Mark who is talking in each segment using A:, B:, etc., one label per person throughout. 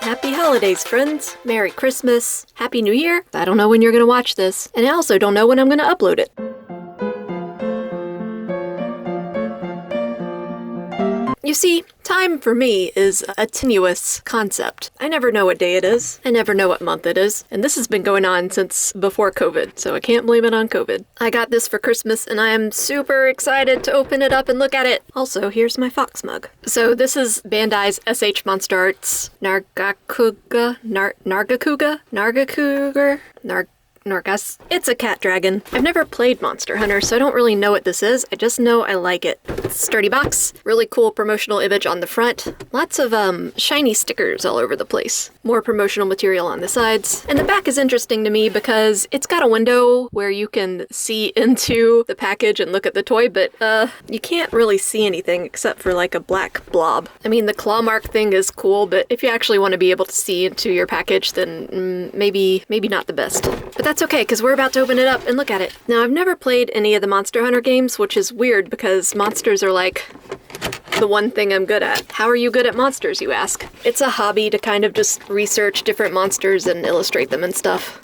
A: Happy holidays, friends! Merry Christmas! Happy New Year! I don't know when you're gonna watch this, and I also don't know when I'm gonna upload it. You see, time for me is a tenuous concept. I never know what day it is. I never know what month it is. And this has been going on since before COVID, so I can't blame it on COVID. I got this for Christmas and I am super excited to open it up and look at it. Also, here's my fox mug. So this is Bandai's SH MonsterArts Nargacuga? Nargas. It's a cat dragon. I've never played Monster Hunter, so I don't really know what this is. I just know I like it. Sturdy box, really cool promotional image on the front. Lots of shiny stickers all over the place. More promotional material on the sides. And the back is interesting to me because it's got a window where you can see into the package and look at the toy, but you can't really see anything except for like a black blob. I mean, the claw mark thing is cool, but if you actually want to be able to see into your package, then maybe not the best. But that's okay, because we're about to open it up and look at it. Now, I've never played any of the Monster Hunter games, which is weird because monsters are like the one thing I'm good at. How are you good at monsters, you ask? It's a hobby to kind of just research different monsters and illustrate them and stuff.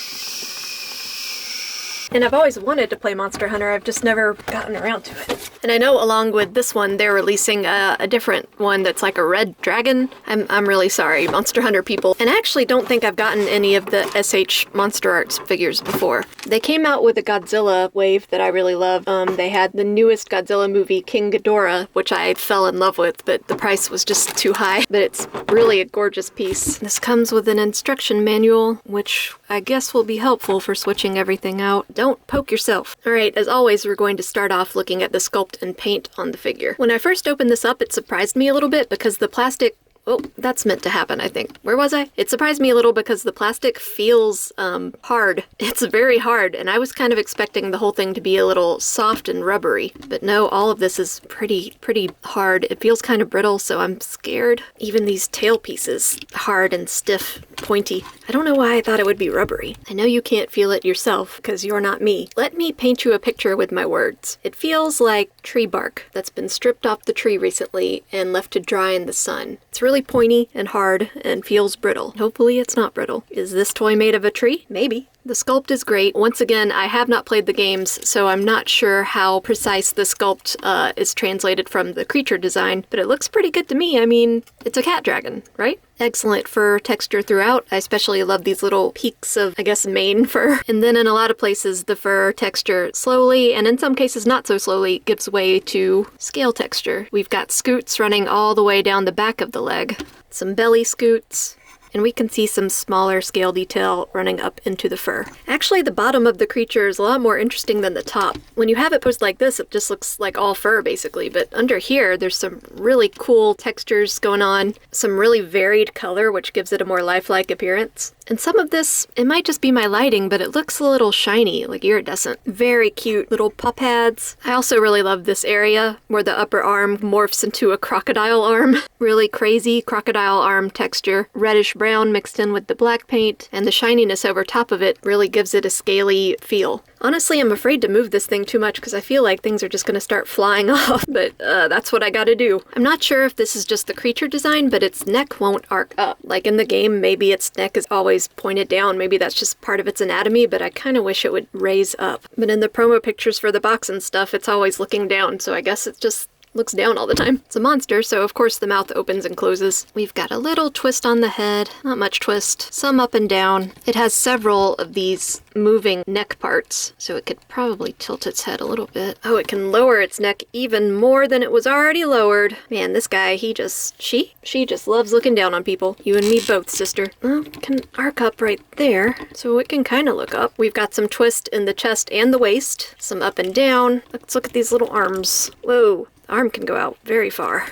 A: And I've always wanted to play Monster Hunter, I've just never gotten around to it. And I know along with this one, they're releasing a different one that's like a red dragon. I'm really sorry, Monster Hunter people. And I actually don't think I've gotten any of the SH MonsterArts figures before. They came out with a Godzilla wave that I really love. They had the newest Godzilla movie, King Ghidorah, which I fell in love with, but the price was just too high. But it's really a gorgeous piece. This comes with an instruction manual, which I guess will be helpful for switching everything out. Don't poke yourself. Alright, as always, we're going to start off looking at the sculpt and paint on the figure. When I first opened this up, it surprised me a little bit because the plastic... Oh, that's meant to happen, I think. Where was I? It surprised me a little because the plastic feels hard. It's very hard, and I was kind of expecting the whole thing to be a little soft and rubbery. But no, all of this is pretty hard. It feels kind of brittle, so I'm scared. Even these tail pieces, hard and stiff, pointy. I don't know why I thought it would be rubbery. I know you can't feel it yourself, because you're not me. Let me paint you a picture with my words. It feels like tree bark that's been stripped off the tree recently and left to dry in the sun. It's really pointy and hard and feels brittle. Hopefully it's not brittle. Is this toy made of a tree? Maybe. The sculpt is great. Once again, I have not played the games, so I'm not sure how precise the sculpt is translated from the creature design, but it looks pretty good to me. I mean, it's a cat dragon, right? Excellent fur texture throughout. I especially love these little peaks of, I guess, mane fur. And then in a lot of places, the fur texture slowly, and in some cases not so slowly, gives way to scale texture. We've got scoots running all the way down the back of the leg. Some belly scoots. And we can see some smaller scale detail running up into the fur. Actually, the bottom of the creature is a lot more interesting than the top. When you have it posed like this, it just looks like all fur, basically. But under here, there's some really cool textures going on, some really varied color, which gives it a more lifelike appearance. And some of this, it might just be my lighting, but it looks a little shiny, like iridescent. Very cute little paw pads. I also really love this area where the upper arm morphs into a crocodile arm. Really crazy crocodile arm texture. Reddish brown mixed in with the black paint, and the shininess over top of it really gives it a scaly feel. Honestly, I'm afraid to move this thing too much because I feel like things are just going to start flying off, but that's what I gotta do. I'm not sure if this is just the creature design, but its neck won't arc up. Like in the game, maybe its neck is always pointed down. Maybe that's just part of its anatomy, but I kind of wish it would raise up. But in the promo pictures for the box and stuff, it's always looking down, so I guess it just looks down all the time. It's a monster, so of course the mouth opens and closes. We've got a little twist on the head, not much twist, some up and down. It has several of these moving neck parts, so it could probably tilt its head a little bit. Oh, it can lower its neck even more than it was already lowered. Man, this guy, she just loves looking down on people. You and me both, sister. Well, it can arc up right there, so it can kind of look up. We've got some twist in the chest and the waist, some up and down. Let's look at these little arms. Whoa. Arm can go out very far.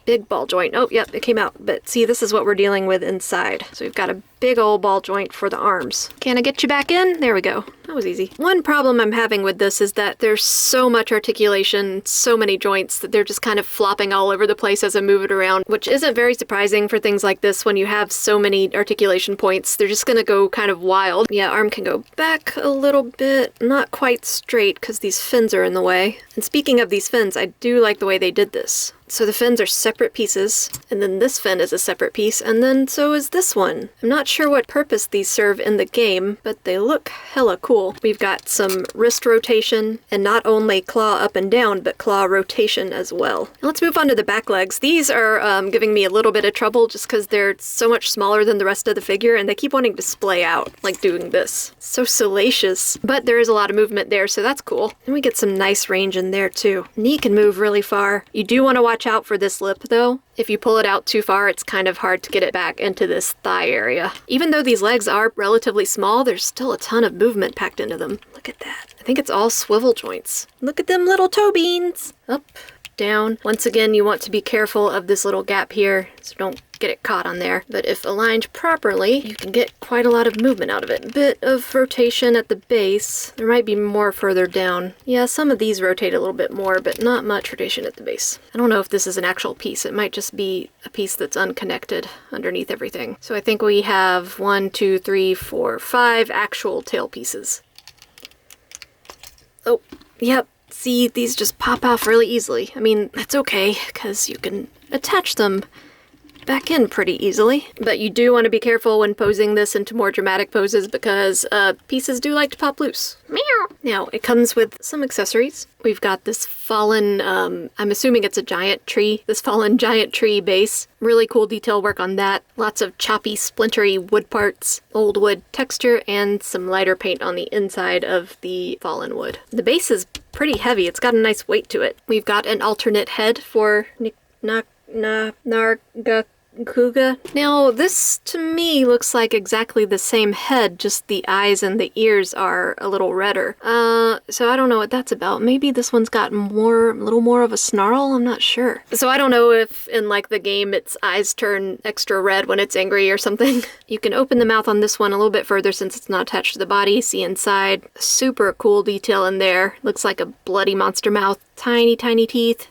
A: Big ball joint. Oh, yep, it came out. But see, this is what we're dealing with inside. So we've got a big old ball joint for the arms. Can I get you back in? There we go. That was easy. One problem I'm having with this is that there's so much articulation, so many joints, that they're just kind of flopping all over the place as I move it around, which isn't very surprising for things like this when you have so many articulation points. They're just gonna go kind of wild. Yeah, arm can go back a little bit. Not quite straight because these fins are in the way. And speaking of these fins, I do like the way they did this. So the fins are separate pieces, and then this fin is a separate piece, and then so is this one. I'm not sure what purpose these serve in the game, but they look hella cool. We've got some wrist rotation, and not only claw up and down, but claw rotation as well. Now let's move on to the back legs. These are giving me a little bit of trouble just because they're so much smaller than the rest of the figure, and they keep wanting to splay out, like doing this. So salacious. But there is a lot of movement there, so that's cool. And we get some nice range in there too. Knee can move really far. You do want to watch out for this lip though. If you pull it out too far, it's kind of hard to get it back into this thigh area. Even though these legs are relatively small, there's still a ton of movement packed into them. Look at that. I think it's all swivel joints. Look at them little toe beans. Up, down. Once again, you want to be careful of this little gap here, so don't get it caught on there. But if aligned properly, you can get quite a lot of movement out of it. Bit of rotation at the base. There might be more further down. Yeah, some of these rotate a little bit more, but not much rotation at the base. I don't know if this is an actual piece. It might just be a piece that's unconnected underneath everything. So I think we have 1, 2, 3, 4, 5 actual tail pieces. Oh, yep. See, these just pop off really easily. I mean, that's okay, because you can attach them back in pretty easily. But you do want to be careful when posing this into more dramatic poses because pieces do like to pop loose. Meow! Now, it comes with some accessories. We've got this fallen, I'm assuming it's a giant tree, this fallen giant tree base. Really cool detail work on that. Lots of choppy, splintery wood parts, old wood texture, and some lighter paint on the inside of the fallen wood. The base is pretty heavy. It's got a nice weight to it. We've got an alternate head for Nargacuga. Now, this to me looks like exactly the same head, just the eyes and the ears are a little redder. So I don't know what that's about. Maybe this one's got a little more of a snarl? I'm not sure. So I don't know if in like the game its eyes turn extra red when it's angry or something. You can open the mouth on this one a little bit further since it's not attached to the body. See inside. Super cool detail in there. Looks like a bloody monster mouth. Tiny, tiny teeth.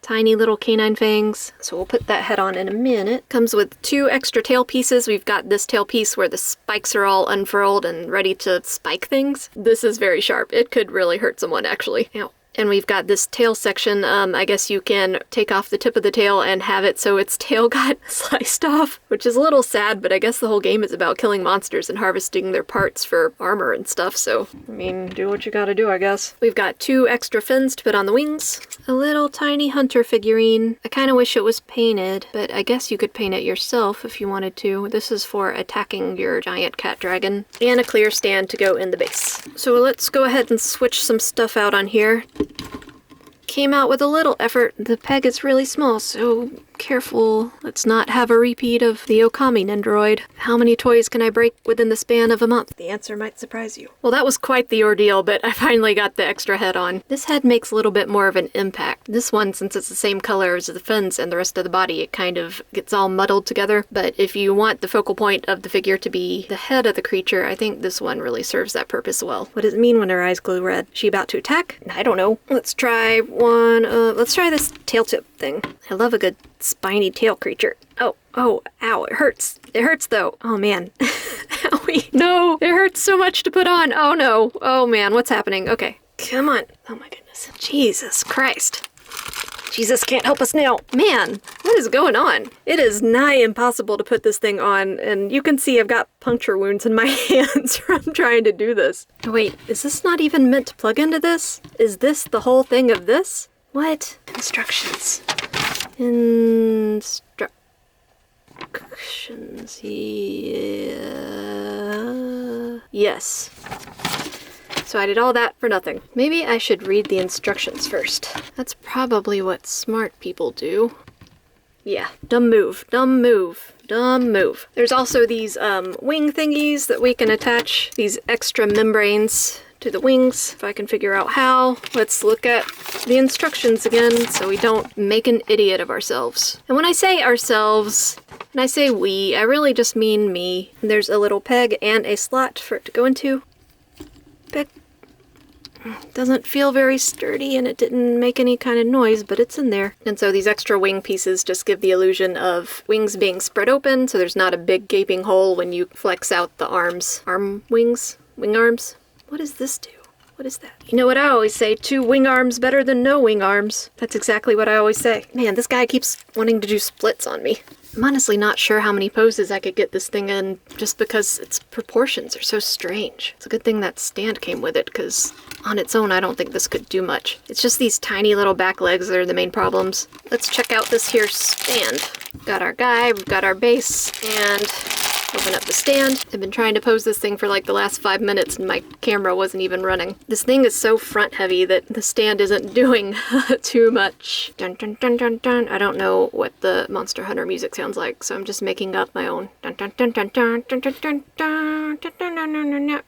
A: Tiny little canine fangs. So we'll put that head on in a minute. Comes with 2 extra tail pieces. We've got this tail piece where the spikes are all unfurled and ready to spike things. This is very sharp. It could really hurt someone actually. Ow. And we've got this tail section. I guess you can take off the tip of the tail and have it so its tail got sliced off, which is a little sad, but I guess the whole game is about killing monsters and harvesting their parts for armor and stuff, so, I mean, do what you gotta do, I guess. We've got 2 extra fins to put on the wings. A little tiny hunter figurine. I kinda wish it was painted, but I guess you could paint it yourself if you wanted to. This is for attacking your giant cat dragon. And a clear stand to go in the base. So let's go ahead and switch some stuff out on here. Came out with a little effort. The peg is really small, so careful. Let's not have a repeat of the Okami Nendoroid. How many toys can I break within the span of a month? The answer might surprise you. Well, that was quite the ordeal, but I finally got the extra head on. This head makes a little bit more of an impact. This one, since it's the same color as the fins and the rest of the body, it kind of gets all muddled together. But if you want the focal point of the figure to be the head of the creature, I think this one really serves that purpose well. What does it mean when her eyes glow red? Is she about to attack? I don't know. Let's try let's try this tail tip thing. I love a good spiny tail creature. Oh, ow, it hurts. It hurts though. Oh man. Owie. No, it hurts so much to put on. Oh no. Oh man, what's happening? Okay, come on. Oh my goodness. Jesus Christ. Jesus can't help us now. Man, what is going on? It is nigh impossible to put this thing on, and you can see I've got puncture wounds in my hands from trying to do this. Wait, is this not even meant to plug into this? Is this the whole thing of this? What? Instructions. Instructions. Yeah. Yes. So I did all that for nothing. Maybe I should read the instructions first. That's probably what smart people do. Yeah, dumb move, dumb move, dumb move. There's also these wing thingies that we can attach, these extra membranes to the wings, if I can figure out how. Let's look at the instructions again so we don't make an idiot of ourselves. And when I say ourselves, when I say we, I really just mean me. There's a little peg and a slot for it to go into. Peg. Doesn't feel very sturdy and it didn't make any kind of noise, but it's in there. And so these extra wing pieces just give the illusion of wings being spread open, so there's not a big gaping hole when you flex out the arms. Arm wings? Wing arms? What does this do? What is that? You know what I always say, 2 wing arms better than no wing arms. That's exactly what I always say. Man, this guy keeps wanting to do splits on me. I'm honestly not sure how many poses I could get this thing in just because its proportions are so strange. It's a good thing that stand came with it, because on its own I don't think this could do much. It's just these tiny little back legs that are the main problems. Let's check out this here stand. Got our guy, we've got our base, and open up the stand. I've been trying to pose this thing for like the last 5 minutes and my camera wasn't even running. This thing is so front heavy that the stand isn't doing too much. Dun dun dun dun dun. I don't know what the Monster Hunter music sounds like, so I'm just making up my own. Dun dun dun dun dun dun dun dun dun dun dun dun dun dun.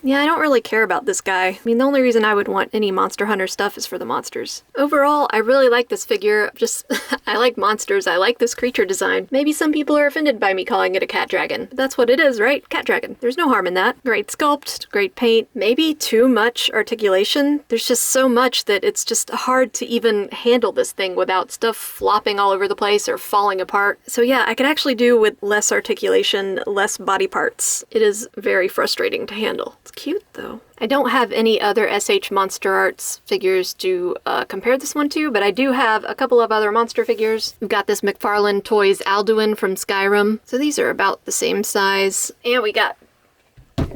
A: Yeah, I don't really care about this guy. I mean, the only reason I would want any Monster Hunter stuff is for the monsters. Overall, I really like this figure. Just, I like monsters. I like this creature design. Maybe some people are offended by me calling it a cat dragon. But that's what it is, right? Cat dragon. There's no harm in that. Great sculpt, great paint. Maybe too much articulation. There's just so much that it's just hard to even handle this thing without stuff flopping all over the place or falling apart. So yeah, I could actually do with less articulation, less body parts. It is very frustrating to handle. It's cute though. I don't have any other SH MonsterArts figures to compare this one to, but I do have a couple of other monster figures. We've got this McFarlane Toys Alduin from Skyrim. So these are about the same size. And we got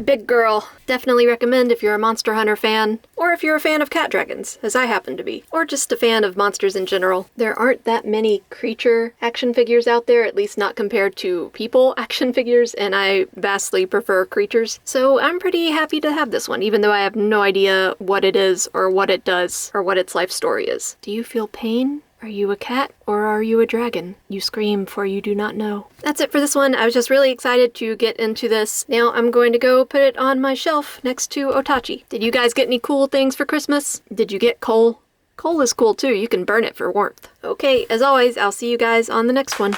A: Big Girl. Definitely recommend if you're a Monster Hunter fan, or if you're a fan of cat dragons, as I happen to be, or just a fan of monsters in general. There aren't that many creature action figures out there, at least not compared to people action figures, and I vastly prefer creatures. So I'm pretty happy to have this one, even though I have no idea what it is, or what it does, or what its life story is. Do you feel pain? Are you a cat or are you a dragon? You scream for you do not know. That's it for this one. I was just really excited to get into this. Now I'm going to go put it on my shelf next to Otachi. Did you guys get any cool things for Christmas? Did you get coal? Coal is cool too. You can burn it for warmth. Okay, as always, I'll see you guys on the next one.